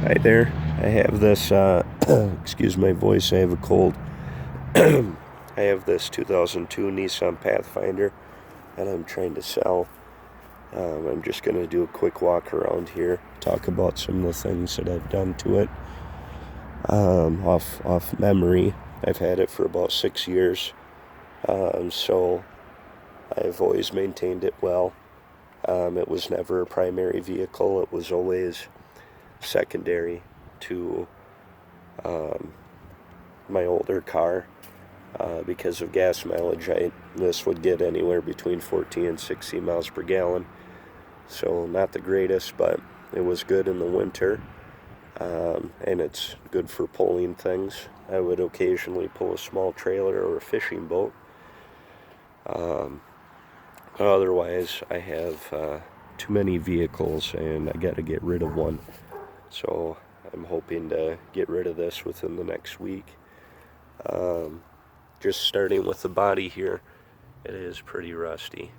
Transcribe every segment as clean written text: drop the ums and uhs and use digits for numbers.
Hi there. I have this, excuse my voice, I have a cold. I have this 2002 Nissan Pathfinder and I'm trying to sell. I'm just going to do a quick walk around here, talk about some of the things that I've done to it. Off memory, I've had it for about 6 years, so I've always maintained it well. It was never a primary vehicle, it was always secondary to my older car. Because of gas mileage, this would get anywhere between 14 and 16 miles per gallon. So not the greatest, but it was good in the winter, and it's good for pulling things. I would occasionally pull a small trailer or a fishing boat. Otherwise, I have too many vehicles and I got to get rid of one. So I'm hoping to get rid of this within the next week. Just starting with the body here, it is pretty rusty.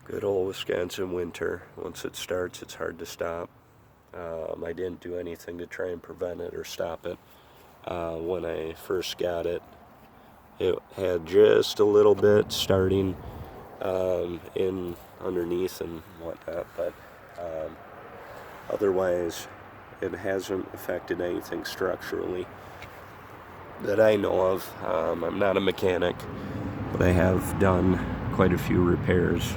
Good old Wisconsin winter. Once it starts, it's hard to stop. I didn't do anything to try and prevent it or stop it. When I first got it, it had just a little bit starting in underneath and whatnot, but otherwise it hasn't affected anything structurally that I know of. I'm not a mechanic, but I have done quite a few repairs.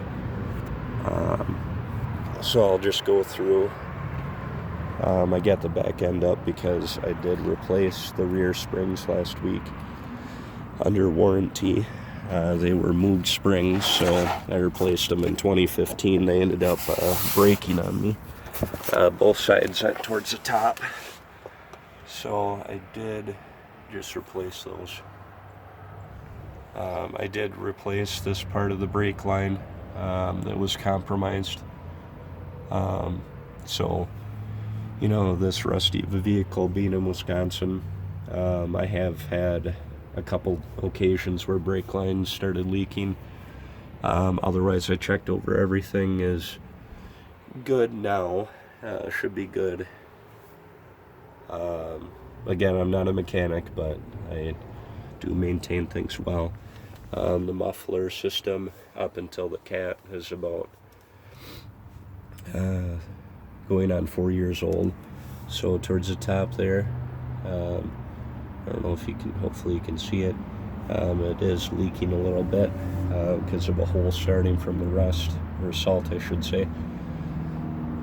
So I'll just go through. I got the back end up because I did replace the rear springs last week under warranty. They were Moog springs, so I replaced them in 2015. They ended up breaking on me, both sides towards the top. So I did just replace those. I did replace this part of the brake line that was compromised. So, this rusty of a vehicle being in Wisconsin, I have had a couple occasions where brake lines started leaking. Otherwise, I checked over everything is good now. Should be good. Again, I'm not a mechanic, but I do maintain things well. The muffler system up until the cat is about going on 4 years old. So towards the top there, I don't know if you can, hopefully you can see it. It is leaking a little bit because of a hole starting from the rust, or salt I should say.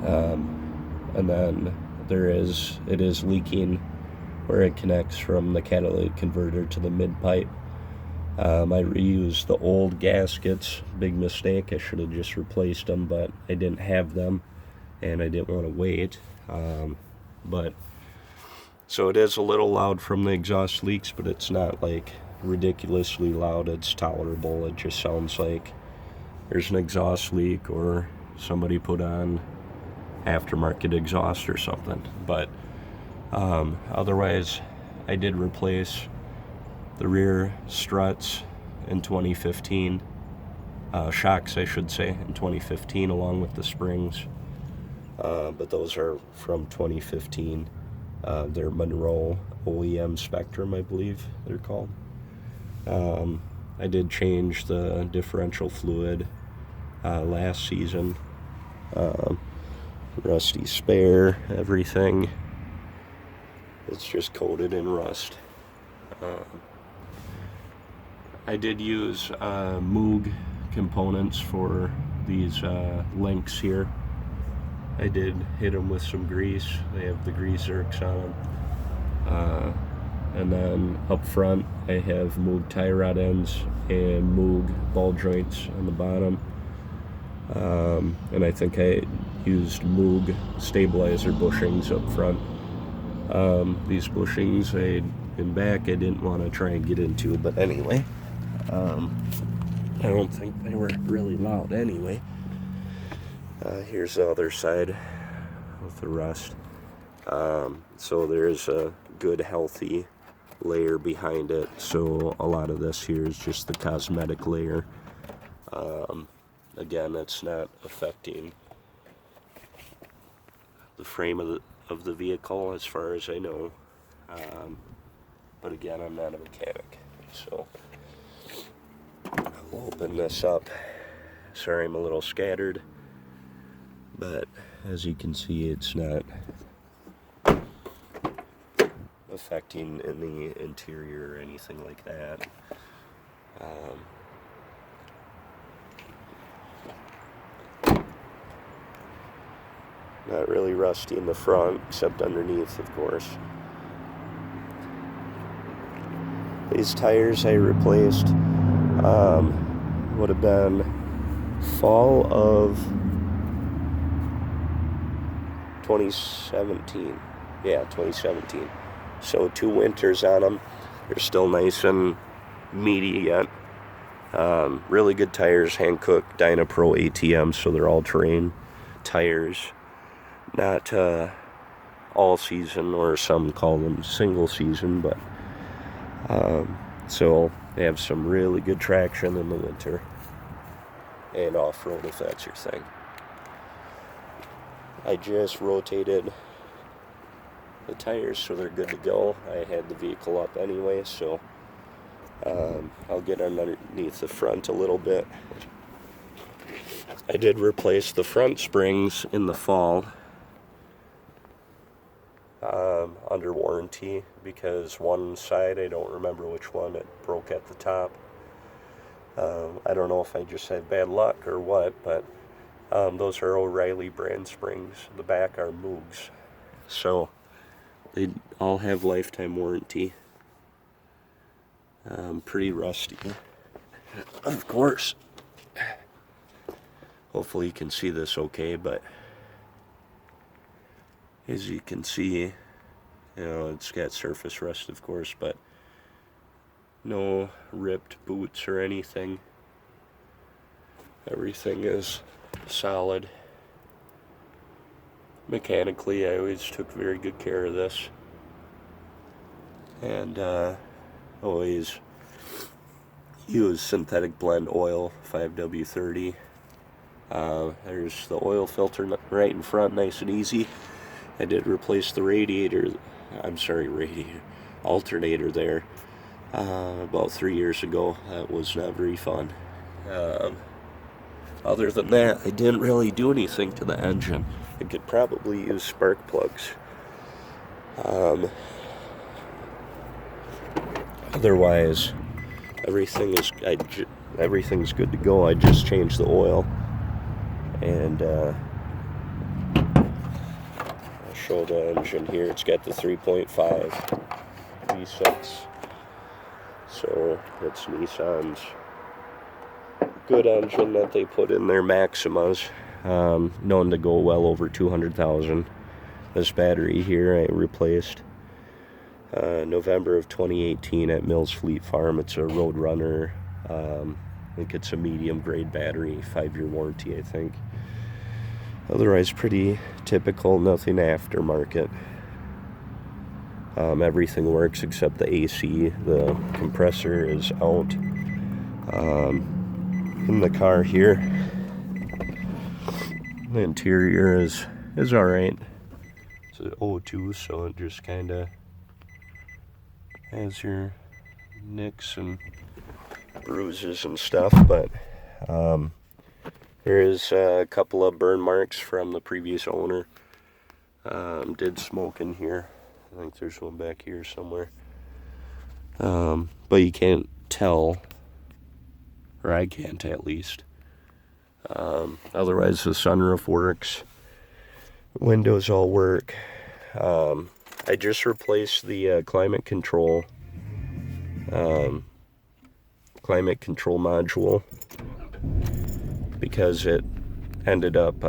And then it is leaking where it connects from the catalytic converter to the mid pipe. I reused the old gaskets. Big mistake. I should have just replaced them, but I didn't have them and I didn't want to wait. But so it is a little loud from the exhaust leaks, but it's not like ridiculously loud. It's tolerable. It just sounds like there's an exhaust leak or somebody put on aftermarket exhaust or something. But otherwise, I did replace the rear struts in 2015, shocks I should say, in 2015, along with the springs, but those are from 2015. They're Monroe OEM Spectrum, I believe they're called. I did change the differential fluid last season. Rusty spare, everything. It's just coated in rust. I did use Moog components for these links here. I did hit them with some grease. They have the grease zerks on them. And then up front, I have Moog tie rod ends and Moog ball joints on the bottom. And I think I used Moog stabilizer bushings up front. These bushings in back I didn't want to try and get into, but anyway, I don't think they were really loud anyway. Here's the other side with the rust. So there's a good healthy layer behind it, so a lot of this here is just the cosmetic layer. Again, it's not affecting the frame of of the vehicle as far as I know. But again, I'm not a mechanic, so I'll open this up. Sorry, I'm a little scattered, but as you can see, it's not affecting in the interior or anything like that. Not really rusty in the front, except underneath, of course. These tires I replaced would have been fall of 2017. Yeah, 2017. So 2 winters on them. They're still nice and meaty yet. Really good tires, hand-cooked Dynapro ATM, so they're all-terrain tires. Not all season, or some call them single season, but so they have some really good traction in the winter and off-road if that's your thing. I just rotated the tires so they're good to go. I had the vehicle up anyway, so I'll get underneath the front a little bit. I did replace the front springs in the fall under warranty, because one side, I don't remember which one, it broke at the top. I don't know if I just had bad luck or what, but those are O'Reilly brand springs. The back are Moogs, so they all have lifetime warranty. Pretty rusty, of course. Hopefully you can see this okay, but as you can see, you know, it's got surface rust, of course, but no ripped boots or anything. Everything is solid. Mechanically, I always took very good care of this, and always use synthetic blend oil, 5W30. There's the oil filter right in front, nice and easy. I did replace the alternator there about 3 years ago. That was not very fun. Other than that, I didn't really do anything to the engine. I could probably use spark plugs. Otherwise, everything's good to go. I just changed the oil, and I'll show the engine here. It's got the 3.5 V6, so it's Nissan's good engine that they put in their Maximas, known to go well over 200,000. This battery here I replaced November of 2018 at Mills Fleet Farm. It's a Roadrunner. I think it's a medium grade battery, 5-year warranty, I think. Otherwise pretty typical, nothing aftermarket. Everything works except the AC. The compressor is out. In the car here, the interior is alright. It's an O2, so it just kind of has your nicks and bruises and stuff, but there is a couple of burn marks from the previous owner. Did smoke in here. I think there's one back here somewhere, but you can't tell, or I can't at least. Otherwise the sunroof works, windows all work. I just replaced the climate control module, because it ended up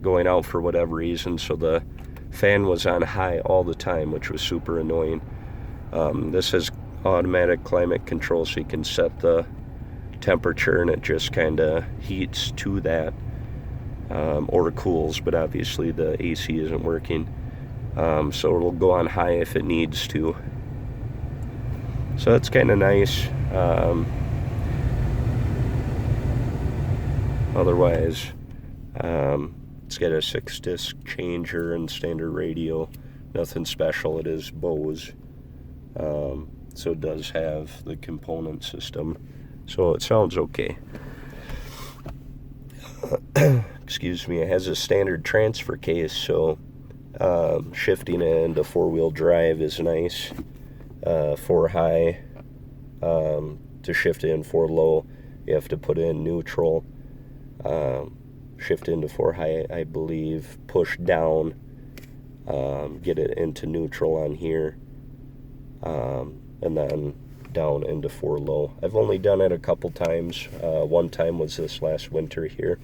going out for whatever reason, so the fan was on high all the time, which was super annoying. This is automatic climate control, so you can set the temperature and it just kind of heats to that, or cools, but obviously the AC isn't working, so it'll go on high if it needs to. So that's kind of nice. Otherwise, It's got a 6-disc changer and standard radio. Nothing special. It is Bose. So it does have the component system. So it sounds okay. Excuse me. It has a standard transfer case, so shifting it into 4-wheel drive is nice. 4 high. To shift it in 4 low, you have to put in neutral. Shift into 4 high, I believe. Push down. Get it into neutral on here. And then down into 4 low. I've only done it a couple times. One time was this last winter here.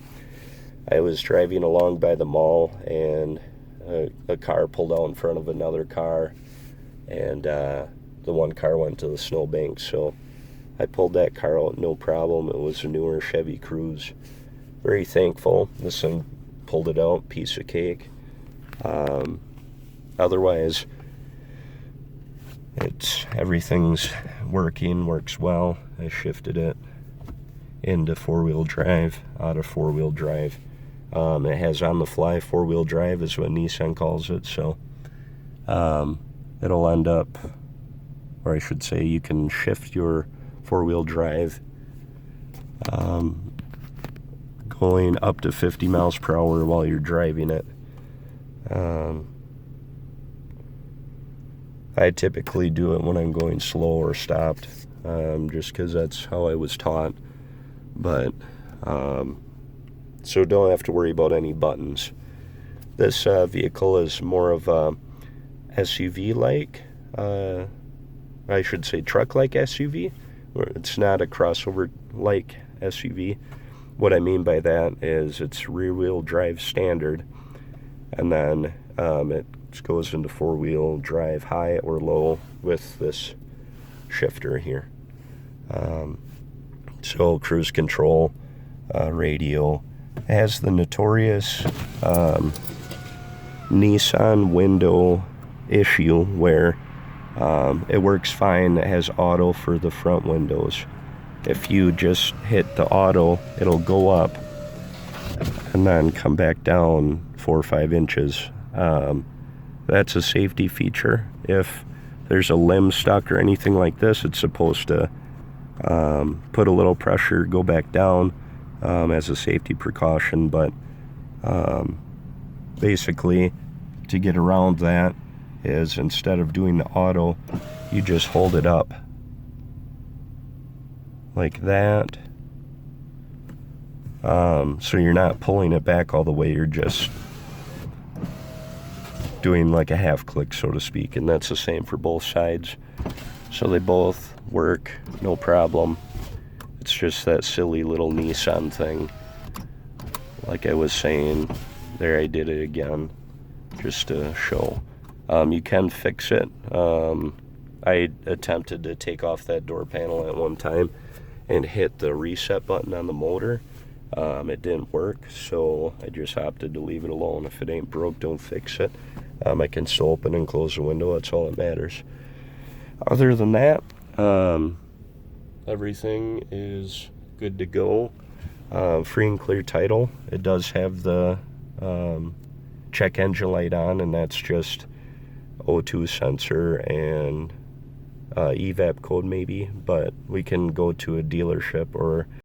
I was driving along by the mall, and a car pulled out in front of another car, and the one car went to the snowbank, so I pulled that car out, no problem. It was a newer Chevy Cruze. Very thankful. This thing pulled it out, piece of cake. Otherwise, everything's works well. I shifted it into 4-wheel drive, out of 4-wheel drive. It has on-the-fly 4-wheel drive is what Nissan calls it, so it'll end up, or I should say you can shift your 4-wheel drive going up to 50 miles per hour while you're driving it. I typically do it when I'm going slow or stopped, just because that's how I was taught. But so don't have to worry about any buttons. This vehicle is more of a SUV-like, I should say truck-like SUV. It's not a crossover-like SUV. What I mean by that is it's rear-wheel drive standard, and then it goes into 4-wheel drive high or low with this shifter here. So cruise control, radio. It has the notorious Nissan window issue where it works fine. It has auto for the front windows. If you just hit the auto, it'll go up and then come back down 4 or 5 inches. That's a safety feature. If there's a limb stuck or anything like this, it's supposed to put a little pressure, go back down as a safety precaution. But basically, to get around that is instead of doing the auto, you just hold it up like that. So you're not pulling it back all the way, you're just doing like a half click, so to speak, and that's the same for both sides. So they both work, no problem. It's just that silly little Nissan thing. Like I was saying, there I did it again, just to show. You can fix it. I attempted to take off that door panel at one time and hit the reset button on the motor. It didn't work, so I just opted to leave it alone. If it ain't broke, don't fix it. I can still open and close the window. That's all that matters. Other than that, everything is good to go. Free and clear title. It does have the check engine light on, and that's just O2 sensor and evap code maybe, but we can go to a dealership or